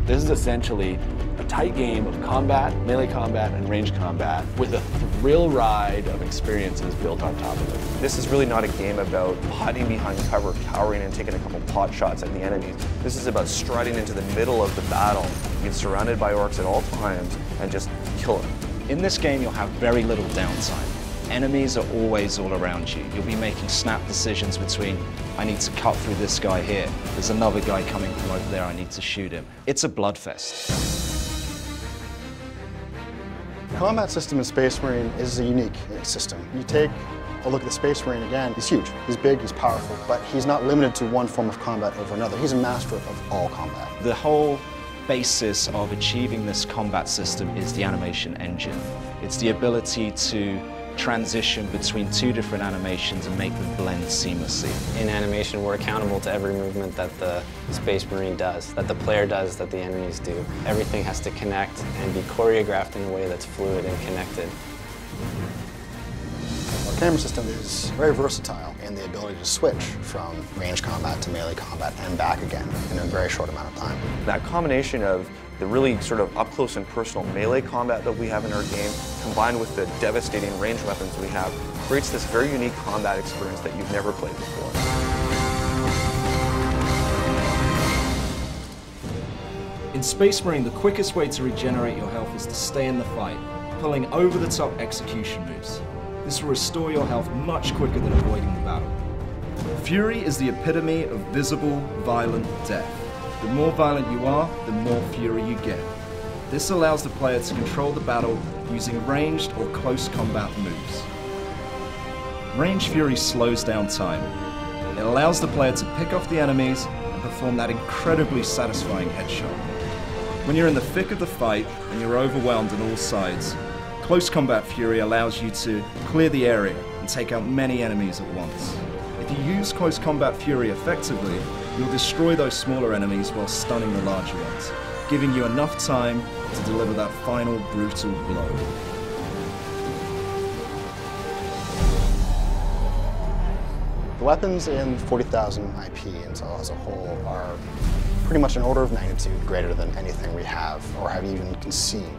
This is essentially a tight game of combat, melee combat, and range combat with a thrill ride of experiences built on top of it. This is really not a game about hiding behind cover, cowering, and taking a couple pot shots at the enemies. This is about striding into the middle of the battle, being surrounded by orcs at all times, and just kill them. In this game, you'll have very little downtime. Enemies are always all around you. You'll be making snap decisions between, I need to cut through this guy here. There's another guy coming from over there, I need to shoot him. It's a bloodfest. The combat system in Space Marine is a unique system. You take a look at the Space Marine again, he's huge, he's big, he's powerful, but he's not limited to one form of combat over another. He's a master of all combat. The whole basis of achieving this combat system is the animation engine. It's the ability to transition between two different animations and make them blend seamlessly. In animation, we're accountable to every movement that the Space Marine does, that the player does, that the enemies do. Everything has to connect and be choreographed in a way that's fluid and connected. Our camera system is very versatile in the ability to switch from range combat to melee combat and back again in a very short amount of time. That combination of the really sort of up-close and personal melee combat that we have in our game, combined with the devastating range weapons we have, creates this very unique combat experience that you've never played before. In Space Marine, the quickest way to regenerate your health is to stay in the fight, pulling over-the-top execution moves. This will restore your health much quicker than avoiding the battle. Fury is the epitome of visible, violent death. The more violent you are, the more fury you get. This allows the player to control the battle using ranged or close combat moves. Range Fury slows down time. It allows the player to pick off the enemies and perform that incredibly satisfying headshot. When you're in the thick of the fight and you're overwhelmed on all sides, Close Combat Fury allows you to clear the area and take out many enemies at once. If you use Close Combat Fury effectively, you'll destroy those smaller enemies while stunning the larger ones, giving you enough time to deliver that final brutal blow. The weapons in 40,000 IP as a whole are pretty much an order of magnitude greater than anything we have or have even conceived.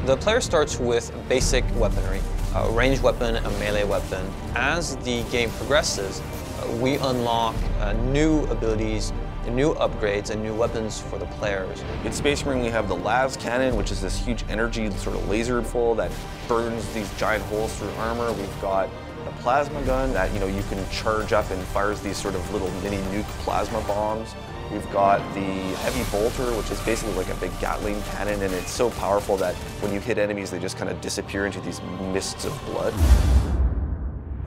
The player starts with basic weaponry, a ranged weapon, a melee weapon. As the game progresses, we unlock new abilities, new upgrades, and new weapons for the players. In Space Marine, we have the las cannon, which is this huge energy sort of laser full that burns these giant holes through armor. We've got the plasma gun that you can charge up and fires these sort of little mini nuke plasma bombs. We've got the heavy bolter, which is basically like a big Gatling cannon, and it's so powerful that when you hit enemies, they just kind of disappear into these mists of blood.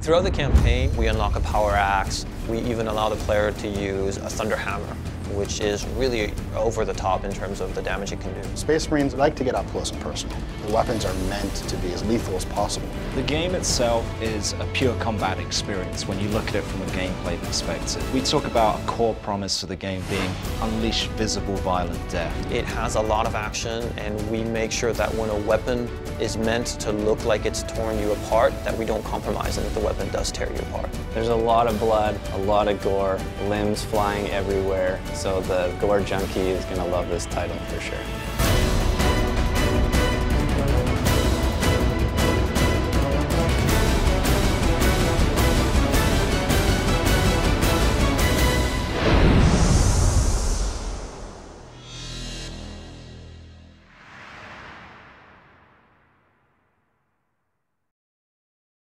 Throughout the campaign, we unlock a power axe. We even allow the player to use a thunder hammer, which is really over the top in terms of the damage it can do. Space Marines like to get up close and personal. The weapons are meant to be as lethal as possible. The game itself is a pure combat experience when you look at it from a gameplay perspective. We talk about a core promise of the game being unleash visible, violent death. It has a lot of action, and we make sure that when a weapon is meant to look like it's torn you apart, that we don't compromise and that the weapon does tear you apart. There's a lot of blood, a lot of gore, limbs flying everywhere, so the gore junkie is going to love this title for sure.